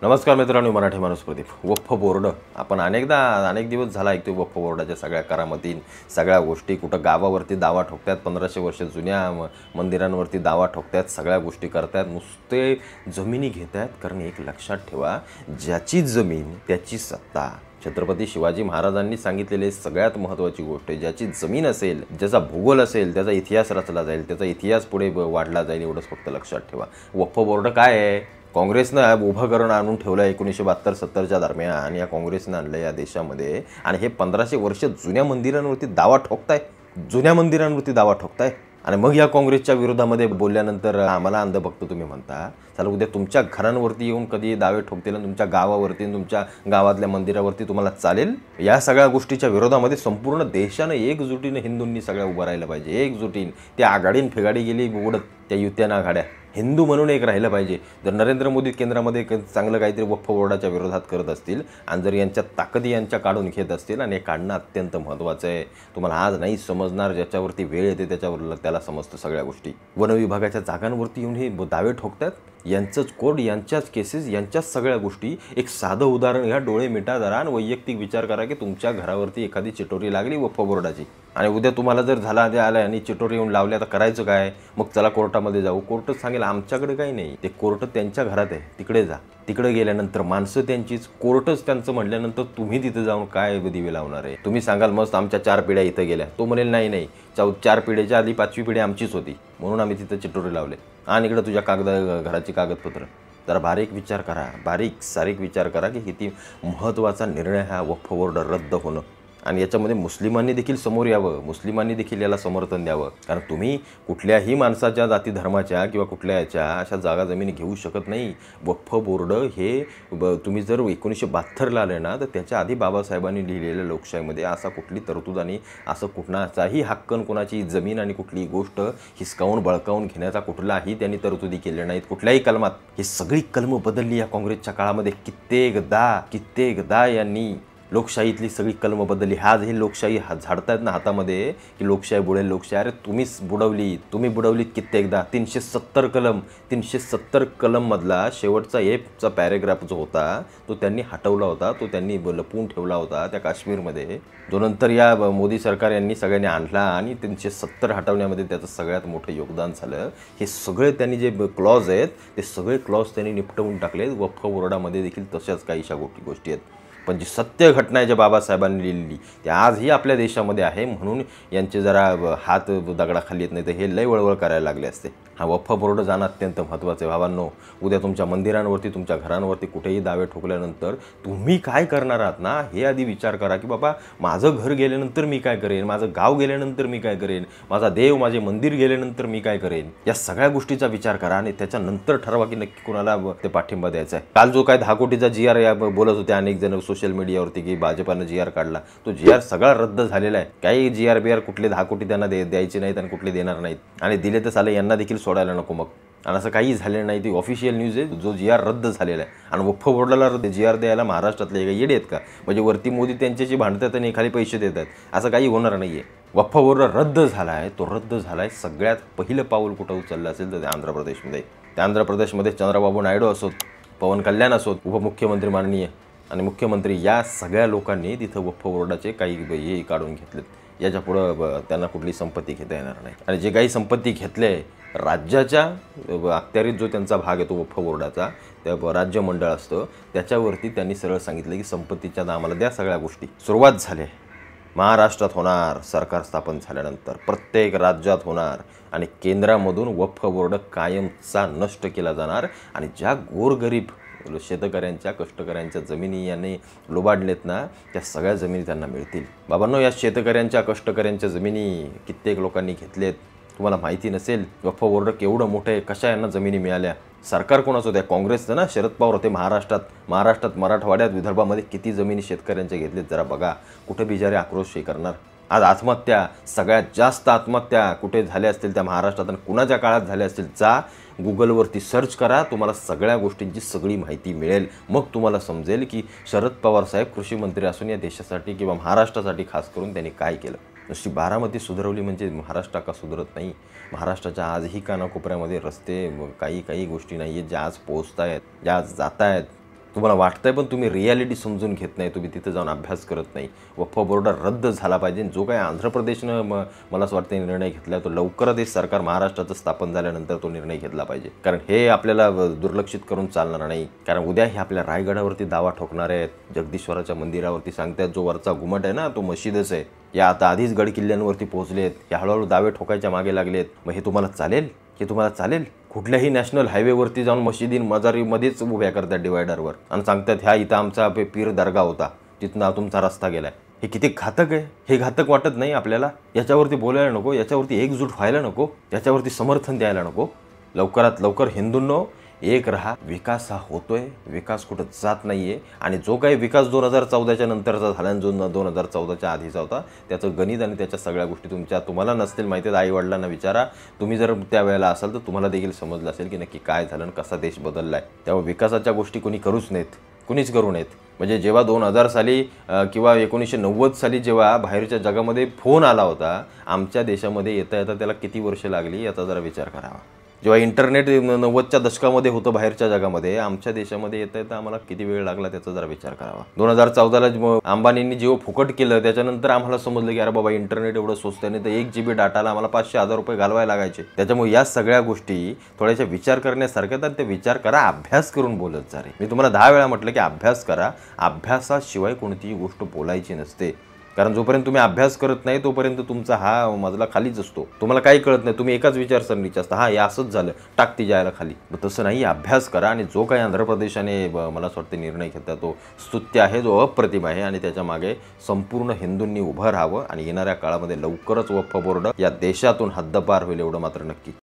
नमस्कार मित्रांनो, मराठी माणूस प्रदीप. वक्फ बोर्ड आपण अनेक दिवस झाला ऐकतोय. वक्फ बोर्डाच्या सगळ्या करामती, सगळ्या गोष्टी, कुठं गावावरती दावा ठोकतात, 1500 वर्ष जुन्या मंदिरांवरती दावा ठोकतात, सगळ्या गोष्टी करतात, नुसते जमिनी घेत आहेत. कारण एक लक्षात ठेवा, ज्याची जमीन त्याची सत्ता. छत्रपती शिवाजी महाराजांनी सांगितलेले सगळ्यात महत्त्वाची गोष्ट, ज्याची जमीन असेल, ज्याचा भूगोल असेल, त्याचा इतिहास रचला जाईल, त्याचा इतिहास पुढे वाढला जाईल. एवढंच फक्त लक्षात ठेवा. वक्फ बोर्ड काय आहे? काँग्रेसनं उभं करून आणून ठेवलं 1972-70च्या दरम्यान. आणि या काँग्रेसनं आणलं या देशामध्ये. आणि हे 1500 वर्ष जुन्या मंदिरांवरती दावा ठोकताय. आणि मग या काँग्रेसच्या विरोधामध्ये बोलल्यानंतर आम्हाला अंधभक्त तुम्ही म्हणता. चला, उद्या तुमच्या घरांवरती येऊन कधी दावे ठोकतील, तुमच्या गावावरती, तुमच्या गावातल्या मंदिरावरती तुम्हाला चालेल? या सगळ्या गोष्टीच्या विरोधामध्ये संपूर्ण देशानं एकजुटीनं हिंदूंनी सगळ्या उभं राहिलं पाहिजे. एकजुटीन त्या आघाडीन फेगाडी गेली उघडत, त्या युत्यानं आघाड्या. हिंदू म्हणून एक राहिलं पाहिजे. जर नरेंद्र मोदी केंद्रामध्ये चांगलं काहीतरी वक्फ बोर्डाच्या विरोधात करत असतील आणि जर यांच्या ताकदी यांच्या काढून घेत असतील, आणि हे काढणं अत्यंत महत्त्वाचं आहे. तुम्हाला आज नाही समजणार, ज्याच्यावरती वेळ येते त्याच्यावर त्याला समजतं सगळ्या गोष्टी. वन विभागाच्या जागांवरती येऊन हे दावे ठोकतात. यांचंच कोड, यांच्याच केसेस, यांच्याच सगळ्या गोष्टी. एक साधं उदाहरण घ्या, डोळे मिटा जरा आणि वैयक्तिक विचार करा की तुमच्या घरावरती एखादी चिटोरी लागली वक्फ बोर्डाची, आणि उद्या तुम्हाला जर झाला आला आणि चिटोरी येऊन लावल्या, तर करायचं काय? मग चला कोर्टामध्ये जाऊ. कोर्टच सांगेल आमच्याकडे काही नाही, ते कोर्ट त्यांच्या घरात आहे, तिकडे जा. तिकडे गेल्यानंतर माणसं त्यांचीच, कोर्टच त्यांचं म्हटल्यानंतर तुम्ही तिथं जाऊन काय दिवे लावणार आहे? तुम्ही सांगाल मस्त आमच्या 4 पिढ्या इथं गेल्या. तो म्हणेल नाही, 4 पिढ्याच्या आधी 5वी पिढी आमचीच होती, म्हणून आम्ही तिथं चिटोरी लावले. आणि इकडं तुझ्या घराची कागदपत्र. जरा बारीक सारीक विचार करा की किती महत्त्वाचा निर्णय हा वक्फ बोर्ड रद्द होणं. आणि याच्यामध्ये मुस्लिमांनी देखील समोर यावं, मुस्लिमांनी देखील याला समर्थन द्यावं. कारण तुम्ही कुठल्याही माणसाच्या जाती धर्माच्या किंवा कुठल्या याच्या अशा जागा जमिनी घेऊ शकत नाही. वक्फ बोर्ड हे तुम्ही जर 1972ला आले ना, तर त्याच्या आधी बाबासाहेबांनी लिहिलेल्या लोकशाहीमध्ये असा कुठली तरतूद आणि असं कुणाचाही हक्क, कोणाची जमीन आणि कुठली गोष्ट हिसकावून बळकावून घेण्याचा कुठलाही त्यांनी तरतुदी केल्या नाहीत कुठल्याही कलमात. ही सगळी कलमं बदलली या काँग्रेसच्या काळामध्ये. कित्येकदा यांनी लोकशाहीतली सगळी कलमं बदलली. आज ही लोकशाही झाडतायत ना हातामध्ये की लोकशाही बुडेल, लोकशाही. अरे तुम्ही बुडवलीत कित्येकदा. 370 कलममधला शेवटचा एफचा पॅरेग्राफ जो होता तो त्यांनी हटवला होता, तो त्यांनी लपवून ठेवला होता त्या काश्मीरमध्ये, जो नंतर या मोदी सरकार यांनी सगळ्यांनी आणला. आणि 370 हटवण्यामध्ये त्याचं सगळ्यात मोठं योगदान झालं. हे सगळे त्यांनी जे क्लॉज आहेत ते सगळे क्लॉज त्यांनी निपटवून टाकले. वक्फ बोर्डामध्ये देखील तशाच काहीशा गोष्टी आहेत. पण जी सत्य घटना आहे ज्या बाबासाहेबांनी लिहिली ती आजही आपल्या देशामध्ये आहे. म्हणून यांचे जरा हात दगडाखाली येत नाही, तर हे लय वळवळ करायला लागले असते. हा वक्फ बोर्ड जाणं अत्यंत महत्त्वाचं आहे. भावांनो, उद्या तुमच्या मंदिरांवरती, तुमच्या घरांवरती कुठेही दावे ठोकल्यानंतर तुम्ही काय करणार आहात ना, हे आधी विचार करा की बाबा माझं घर गेल्यानंतर मी काय करेन, माझं गाव गेल्यानंतर मी काय करेन, माझा देव, माझे मंदिर गेल्यानंतर मी काय करेन. या सगळ्या गोष्टीचा विचार करा आणि त्याच्यानंतर ठरवा की नक्की कोणाला ते पाठिंबा द्यायचा आहे. काल जो काय 10 कोटीचा GR बोलत होते अनेक जण सोशल मीडियावरती की भाजपानं GR काढला, तो GR सगळा रद्द झालेला आहे. काही GR कुठले 10 कोटी त्यांना द्यायचे नाहीत आणि कुठले देणार नाहीत. आणि दिले तर चालेल, यांना देखील सोडायला नको मग. आणि असं काही झालेलं नाही. ती ऑफिशियल न्यूज आहे, जो GR रद्द झालेला आहे. आणि वक्फ बोर्डाला GR द्यायला महाराष्ट्रातले काही येडे आहेत का? म्हणजे वरती मोदी त्यांच्याशी भांडतात आणि खाली पैसे देतात, असं काही होणार नाही आहे. वक्फ बोर्ड रद्द झाला आहे. तो रद्द झाला आहे. सगळ्यात पहिलं पाऊल कुठं उचललं असेल तर ते आंध्र प्रदेशमध्ये. त्या आंध्र प्रदेशमध्ये चंद्रबाबू नायडू असोत, पवन कल्याण असोत, उपमुख्यमंत्री माननीय आणि मुख्यमंत्री, या सगळ्या लोकांनी तिथं वक्फ बोर्डाचे काही हे काढून घेतलेत. याच्या पुढं त्यांना कुठली संपत्ती घेता येणार नाही. आणि जे काही संपत्ती घेतले, राज्याच्या अखत्यारीत जो त्यांचा भाग आहे तो वक्फ बोर्डाचा, त्या राज्य मंडळ असतं त्याच्यावरती त्यांनी सरळ सांगितलं की संपत्तीच्या आम्हाला द्या सगळ्या गोष्टी. सुरुवात झाली. महाराष्ट्रात होणार सरकार स्थापन झाल्यानंतर, प्रत्येक राज्यात होणार. आणि केंद्रामधून वक्फ बोर्ड कायमचा नष्ट केला जाणार. आणि ज्या गोरगरीब शेतकऱ्यांच्या, कष्टकऱ्यांच्या जमिनी यांनी लुबाडलेत ना, त्या सगळ्या जमिनी त्यांना मिळतील. बाबांनो, या शेतकऱ्यांच्या, कष्टकऱ्यांच्या जमिनी कित्येक लोकांनी घेतलेत. तुम्हाला माहिती नसेल वक्फ बोर्ड केवढं मोठं आहे, कशा यांना जमिनी मिळाल्या. सरकार कोणाचं होतं? काँग्रेसचं ना, शरद पवार होते. महाराष्ट्रात मराठवाड्यात, विदर्भामध्ये किती जमिनी शेतकऱ्यांच्या घेतलेत जरा बघा. कुठे बिचारे आक्रोश हे करणार. आज आत्महत्या, सगळ्यात जास्त आत्महत्या कुठे झाल्या असतील त्या महाराष्ट्रात आणि कुणाच्या काळात झाल्या असतील, जा गुगलवरती सर्च करा, तुम्हाला सगळ्या गोष्टींची सगळी माहिती मिळेल. मग तुम्हाला समजेल की शरद पवार साहेब कृषी मंत्री असून या देशासाठी किंवा महाराष्ट्रासाठी खास करून त्यांनी काय केलं. नुसती बारामती सुधारवली म्हणजे महाराष्ट्र का सुधारत नाही. महाराष्ट्राच्या आजही कानाकोपऱ्यामध्ये रस्ते, काही गोष्टी नाही आहेत ज्या आज पोहोचत आहेत, ज्या आज जात आहेत. तुम्हाला वाटतंय पण तुम्ही रियालिटी समजून घेत नाही, तुम्ही तिथे जाऊन अभ्यास करत नाही. वक्फ बोर्ड रद्द झाला पाहिजे. जो काही आंध्र प्रदेशनं मला असं वाटतं निर्णय घेतला तो लवकरच हे सरकार महाराष्ट्राचं स्थापन झाल्यानंतर तो निर्णय घेतला पाहिजे. कारण हे आपल्याला दुर्लक्षित करून चालणार नाही. कारण उद्या हे आपल्या रायगडावरती दावा ठोकणार आहेत, जगदीश्वराच्या मंदिरावरती सांगतायत जो वरचा घुमट आहे ना तो मशिदच आहे. या आता आधीच गड किल्ल्यांवरती पोहोचलेत, या हळूहळू दावे ठोकायच्या मागे लागलेत. मग हे तुम्हाला चालेल? हे तुम्हाला चालेल? कुठल्याही नॅशनल हायवेवरती जाऊन मशिदीन मजारीमध्येच उभ्या करतात डिवायडरवर आणि सांगतात ह्या इथं आमचा पीर दर्गा होता, तिथनं तुमचा रस्ता गेलाय. हे किती घातक आहे. हे घातक वाटत नाही आपल्याला? याच्यावरती बोलायला नको, याच्यावरती एकजूट व्हायला नको, याच्यावरती समर्थन द्यायला नको. लवकरात लवकर हिंदूंनो एक रहा. विकास हा होतोय, विकास कुठं जात नाहीये. आणि जो काही विकास 2014च्या नंतरचा झाला आणि जो 2014च्या आधीचा होता त्याचं गणित आणि त्याच्या सगळ्या गोष्टी तुम्हाला नसतील माहिती. आई वडिलांना विचारा, तुम्ही जर त्यावेळेला असाल तर तुम्हाला देखील समजलं असेल की नक्की काय झालं आणि कसा देश बदललाय. त्यामुळे विकासाच्या गोष्टी कोणी करूच नाहीत, कुणीच करू नयेत. म्हणजे जेव्हा 2000 साली किंवा 1990 साली जेव्हा बाहेरच्या जगामध्ये फोन आला होता, आमच्या देशामध्ये येता येता त्याला किती वर्ष लागली याचा जरा विचार करावा. जेव्हा इंटरनेट 90च्या दशकामध्ये होतं बाहेरच्या जगामध्ये, आमच्या देशामध्ये येता येता आम्हाला किती वेळ लागला त्याचा जरा विचार करावा. 2014ला अंबानींनी जेव्हा फुकट केलं त्याच्यानंतर आम्हाला समजलं की अरे बाबा इंटरनेट एवढं स्वस्त आहे. नाही तर 1 GB डाटाला आम्हाला 500,000 रुपये घालवायला लागायचे. त्याच्यामुळे या सगळ्या गोष्टी थोड्याशा विचार करण्यासारख्या आहेत. ते विचार करा, अभ्यास करून बोलत जा रे. मी तुम्हाला 10 वेळा म्हटलं की अभ्यास करा. अभ्यासाशिवाय कोणतीही गोष्ट बोलायची नसते. कारण जोपर्यंत तुम्ही अभ्यास करत नाही तोपर्यंत तुमचा हा मजला खालीच असतो. तुम्हाला काही कळत नाही, तुम्ही एकाच विचारसरणीचे असता. हे असंच झालं, टाकती जायला खाली. तसं नाही, अभ्यास करा. आणि जो काही आंध्र प्रदेशाने मला असं वाटतं निर्णय घेतला तो स्तुत्य आहे, जो अप्रतिम आहे. आणि त्याच्या मागे संपूर्ण हिंदूंनी उभं राहावं. आणि येणाऱ्या काळामध्ये लवकरच वक्फ बोर्ड या देशातून हद्दपार होईल एवढं मात्र नक्की.